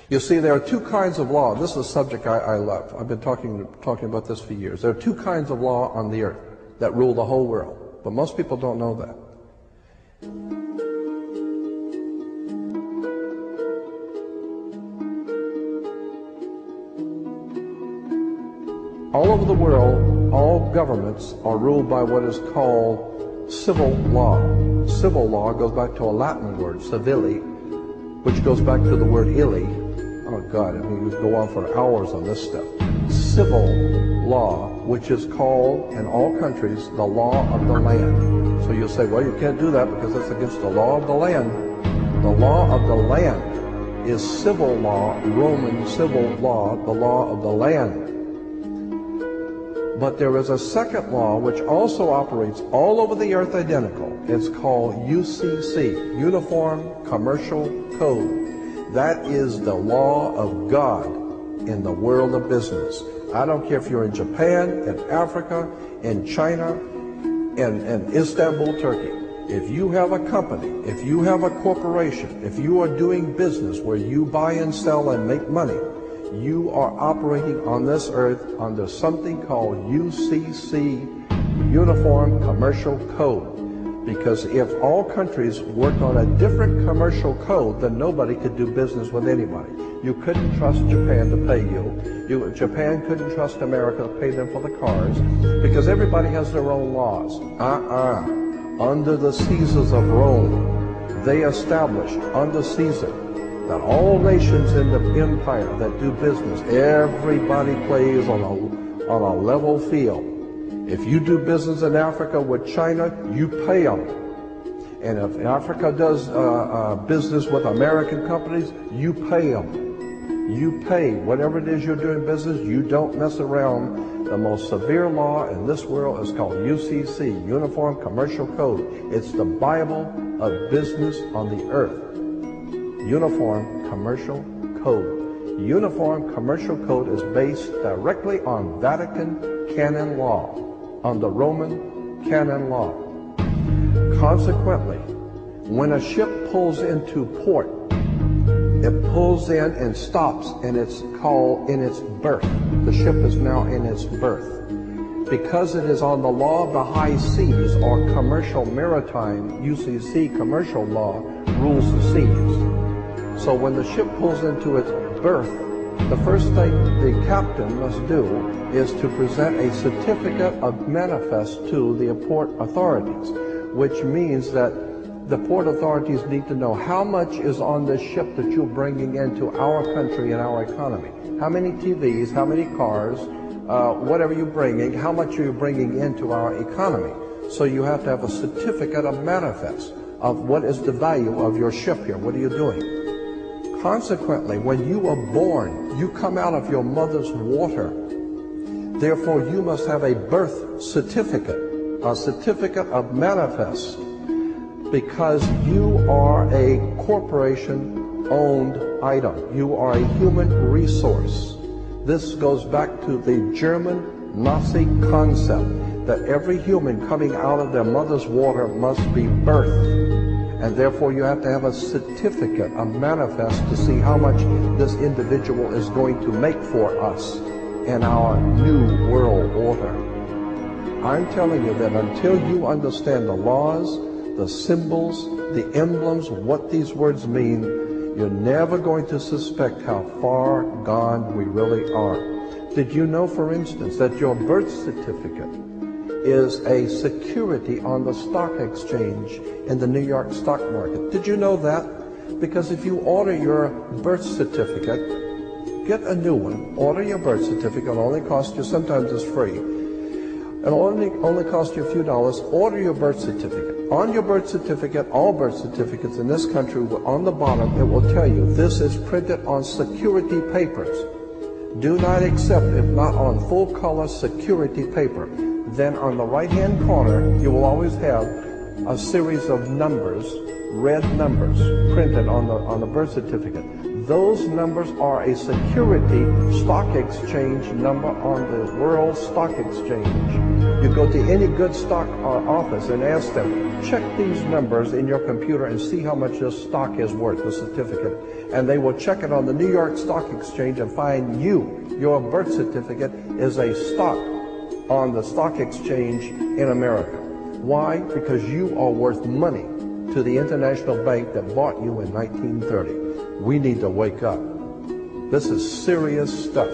You see, there are two kinds of law. This is a subject I love. I've been talking about this for years. There are two kinds of law on the earth that rule the whole world, but most people don't know that. All over the world, all governments are ruled by what is called civil law. Civil law goes back to a Latin word, civili, which goes back to the word illi. Oh God, I mean, you could go on for hours on this stuff. Civil law, which is called in all countries the law of the land. So you'll say, well, you can't do that because that's against the law of the land. The law of the land is civil law, Roman civil law, the law of the land. But there is a second law which also operates all over the earth identical. It's called UCC, Uniform Commercial Code. That is the law of God in the world of business. I don't care if you're in Japan, in Africa, in China, in Istanbul, Turkey. If you have a company, if you have a corporation, if you are doing business where you buy and sell and make money, you are operating on this earth under something called UCC, Uniform Commercial Code. Because if all countries worked on a different commercial code, then nobody could do business with anybody. You couldn't trust Japan to pay you. Japan couldn't trust America to pay them for the cars, because everybody has their own laws. Under the Caesars of Rome, they established under Caesar that all nations in the empire that do business, everybody plays on a level field. If you do business in Africa with China, you pay them. And if Africa does business with American companies, you pay them. You pay whatever it is you're doing business. You don't mess around. The most severe law in this world is called UCC, Uniform Commercial Code. It's the Bible of business on the earth. Uniform Commercial Code. Uniform Commercial Code is based directly on Vatican canon law, on the Roman canon law. Consequently, when a ship pulls into port, it pulls in and stops, and it's called in its berth. The ship is now in its berth. Because it is on the law of the high seas, or commercial maritime, UCC commercial law rules the seas. So when the ship pulls into its berth, the first thing the captain must do is to present a certificate of manifest to the port authorities, which means that the port authorities need to know how much is on this ship that you're bringing into our country and our economy. How many TVs, how many cars, whatever you're bringing, how much are you bringing into our economy? So you have to have a certificate of manifest of what is the value of your ship here. What are you doing? Consequently, when you are born, you come out of your mother's water. Therefore, you must have a birth certificate, a certificate of manifest, because you are a corporation-owned item. You are a human resource. This goes back to the German Nazi concept that every human coming out of their mother's water must be birthed. And therefore you have to have a certificate, a manifest, to see how much this individual is going to make for us in our new world order. I'm telling you that until you understand the laws, the symbols, the emblems, what these words mean, you're never going to suspect how far gone we really are. Did you know, for instance, that your birth certificate is a security on the stock exchange in the New York stock market? Did you know that? Because if you order your birth certificate, get a new one, order your birth certificate, it'll only cost you, sometimes it's free, it'll only cost you a few dollars. Order your birth certificate. On your birth certificate, all birth certificates in this country, on the bottom, it will tell you this is printed on security papers. Do not accept if not on full color security paper. Then on the right-hand corner, you will always have a series of numbers, red numbers, printed on the birth certificate. Those numbers are a security stock exchange number on the World Stock Exchange. You go to any good stock office and ask them, check these numbers in your computer and see how much your stock is worth, the certificate. And they will check it on the New York Stock Exchange and find your birth certificate is a stock on the stock exchange in America. Why? Because you are worth money to the international bank that bought you in 1930. We need to wake up. This is serious stuff.